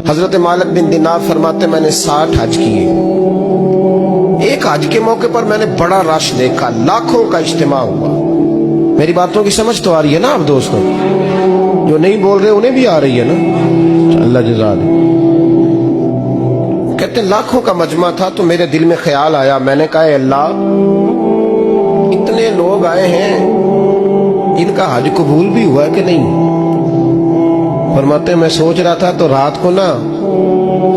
حضرت مالک بن دینار فرماتے میں نے 60 حج کیے. ایک حج کے موقع پر میں نے بڑا رش دیکھا, لاکھوں کا اجتماع ہوا. میری باتوں کی سمجھ تو آ رہی ہے نا آپ دوستوں؟ جو نہیں بول رہے انہیں بھی آ رہی ہے نا؟ اللہ جزا دے. کہتے ہیں لاکھوں کا مجمع تھا تو میرے دل میں خیال آیا, میں نے کہا اے اللہ, اتنے لوگ آئے ہیں, ان کا حج قبول بھی ہوا ہے کہ نہیں؟ فرماتے ہیں میں سوچ رہا تھا تو رات کو نا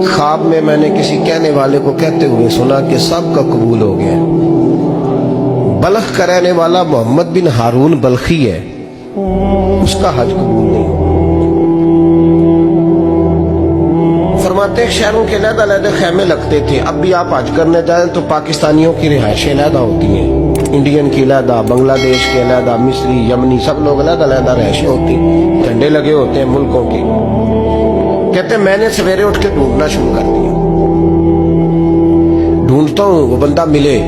خواب میں نے کسی کہنے والے کو کہتے ہوئے سنا کہ سب کا قبول ہو گیا. بلخ کا رہنے والا محمد بن ہارون بلخی ہے, اس کا حج قبول نہیں. فرماتے ہیں شہروں کے علیحدہ علیحدہ خیمے لگتے تھے. اب بھی آپ حج کرنے جائیں تو پاکستانیوں کی رہائشیں علیحدہ ہوتی ہیں, انڈین کی علیحدہ, بنگلہ دیش کے علیحدہ, مصری, یمنی, سب لوگ علیحدہ علیحدہ رہائشیں ہوتی ہیں, جھنڈے لگے ہوتے ہیں ملکوں کے. کہتے ہیں میں نے سویرے اٹھ کے ڈھونڈنا شروع کر دیا. ڈھونڈتا ہوں وہ بندہ ملے.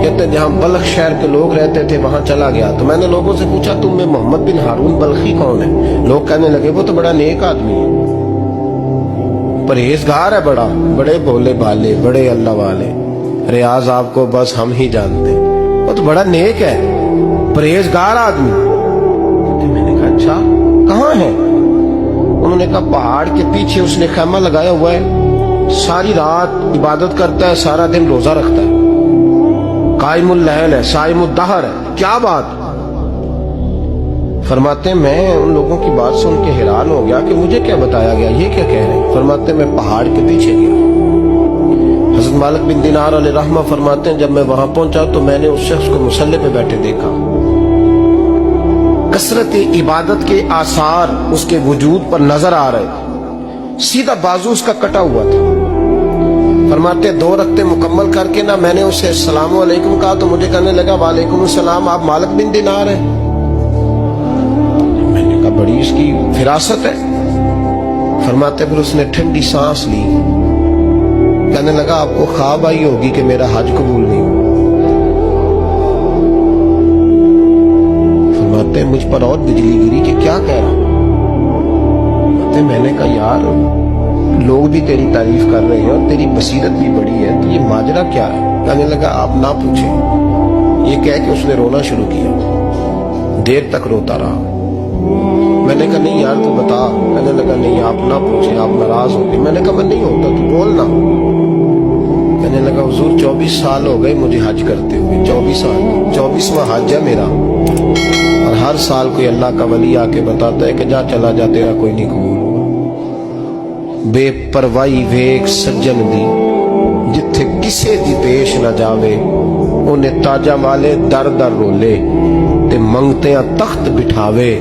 کہتے ہیں جہاں بلخ شہر کے لوگ رہتے تھے وہاں چلا گیا تو میں نے لوگوں سے پوچھا تم میں محمد بن ہارون بلخی کون ہے؟ لوگ کہنے لگے وہ تو بڑا نیک آدمی ہے, پرہیزگار ہے, بڑے بولے بالے, بڑے اللہ والے, ریاض آپ کو بس ہم ہی جانتے ہیں, وہ تو بڑا نیک ہے, پرہیزگار آدمی. میں نے کہا اچھا کہاں ہے؟ انہوں نے کہا پہاڑ کے پیچھے اس نے خیمہ لگایا ہوا ہے, ساری رات عبادت کرتا ہے, سارا دن روزہ رکھتا ہے, قائم اللیل ہے, صائم الدہر ہے. کیا بات؟ فرماتے ہیں میں ان لوگوں کی بات سن کے حیران ہو گیا کہ مجھے کیا بتایا گیا, یہ کیا کہہ رہے ہیں. فرماتے ہیں میں پہاڑ کے پیچھے گیا. حضرت مالک بن دینار علیہ رحمہ فرماتے ہیں جب میں وہاں پہنچا تو میں نے اس شخص کو مصلی پہ بیٹھے دیکھا. کثرت عبادت کے آثار اس کے وجود پر نظر آ رہے. سیدھا بازو اس کا کٹا ہوا تھا. فرماتے 2 رکعتیں مکمل کر کے نا میں نے اسے السلام علیکم کہا تو مجھے کہنے لگا وعلیکم السلام, آپ مالک بن دینار ہیں؟ میں نے کہا بڑی اس کی فراست ہے. فرماتے پھر اس نے ٹھنڈی سانس لی, کہنے لگا آپ کو خواب آئی ہوگی کہ میرا حج قبول نہیں ہوا. فرماتے مجھ پر اور بجلی گری کہ کیا کہہ رہا. میں نے کہا یار لوگ بھی تیری تعریف کر رہے ہیں اور تیری بصیرت بھی بڑی ہے, تو یہ ماجرا کیا ہے؟ کہنے لگا آپ نہ پوچھیں. یہ کہہ کہ اس نے رونا شروع کیا, دیر تک روتا رہا. میں نے کہا نہیں یار تو بتا. کہنے لگا نہیں آپ نہ پوچھیں, آپ ناراض ہو گئے. میں نے کہا میں نہیں ہوتا, تو بولنا. کہنے لگا حضور 24 سال ہو گئے مجھے حج کرتے ہوئے, 24 سال, 24واں حج ہے میرا, اور ہر سال کوئی اللہ کا ولی آ کے بتاتا ہے کہ جا چلا جا تیرا کوئی نہیں قبول. بے پروائی ویک سجن دی جتھے کسے دی پیش نہ جاوے, انہیں تاجہ والے در در رولے تے منگتیاں تخت بٹھاوے.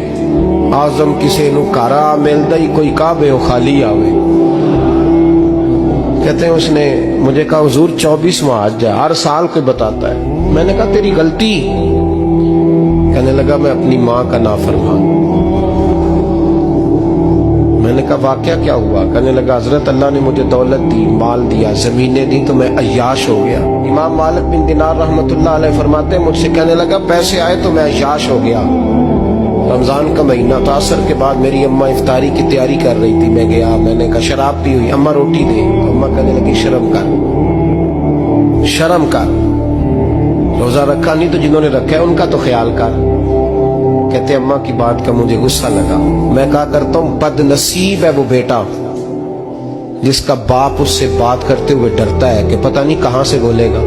آزم کسے نو کارا ملدا ہی کوئی کعبے و خالی آوے. کہتے ہیں اس نے مجھے کہا حضور 24واں حج ہے, ہر سال کوئی بتاتا ہے. میں نے کہا تیری غلطی. کہنے لگا میں اپنی ماں کا نافرمان. میں نے کہا واقعہ کیا ہوا؟ کہنے لگا حضرت اللہ نے مجھے دولت دی, مال دیا, زمینیں دی تو میں عیاش ہو گیا. امام مالک بن دینار رحمت اللہ علیہ فرماتے ہیں مجھ سے کہنے لگا پیسے آئے تو میں عیاش ہو گیا. رمضان کا مہینہ تھا, عصر کے بعد میری اماں افطاری کی تیاری کر رہی تھی, میں گیا. میں نے کہا شراب پی ہوئی, اماں روٹی دے. اماں کہنے لگی شرم کر, شرم کر, روزہ رکھا نہیں تو جنہوں نے رکھا ہے ان کا تو خیال کر. کہتے اماں کی بات کا مجھے غصہ لگا. میں کہا کرتا ہوں بد نصیب ہے وہ بیٹا جس کا باپ اس سے بات کرتے ہوئے ڈرتا ہے کہ پتہ نہیں کہاں سے بولے گا.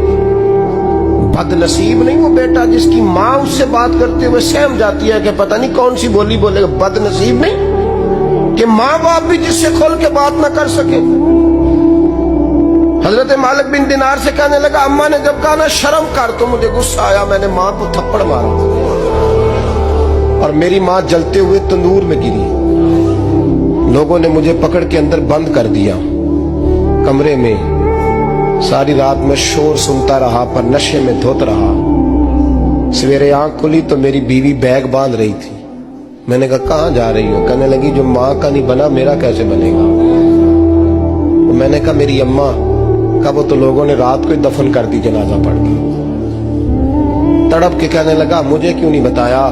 بد نصیب نہیں وہ بیٹا جس کی ماں اس سے بات کرتے ہوئے سہم جاتی ہے کہ پتہ نہیں کون سی بولی بولے گا. بد نصیب نہیں کہ ماں باپ بھی جس سے کھول کے بات نہ کر سکے. حضرت مالک بن دینار سے کہنے لگا اماں نے جب کہا نا شرم کر تو مجھے غصہ آیا, میں نے ماں کو تھپڑ مارا اور میری ماں جلتے ہوئے تندور میں گری. لوگوں نے مجھے پکڑ کے اندر بند کر دیا کمرے میں. ساری رات میں شور سنتا رہا پر نشے میں دھوت رہا. سویرے آنکھ کھلی تو میری بیوی بیگ باندھ رہی تھی. میں نے کہا کہاں جا رہی ہو؟ کہنے لگی جو ماں کا نہیں بنا میرا کیسے بنے گا. میں نے کہا میری اماں کا وہ تو لوگوں نے رات کو ہی دفن کر دی جنازہ پڑھ کے. تڑپ کے کہنے لگا مجھے کیوں نہیں بتایا؟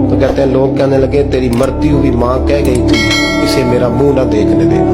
تو کہتے ہیں لوگ کہنے لگے تیری مرتی ہوئی ماں کہہ گئی تھی اسے میرا منہ نہ دیکھنے دینا.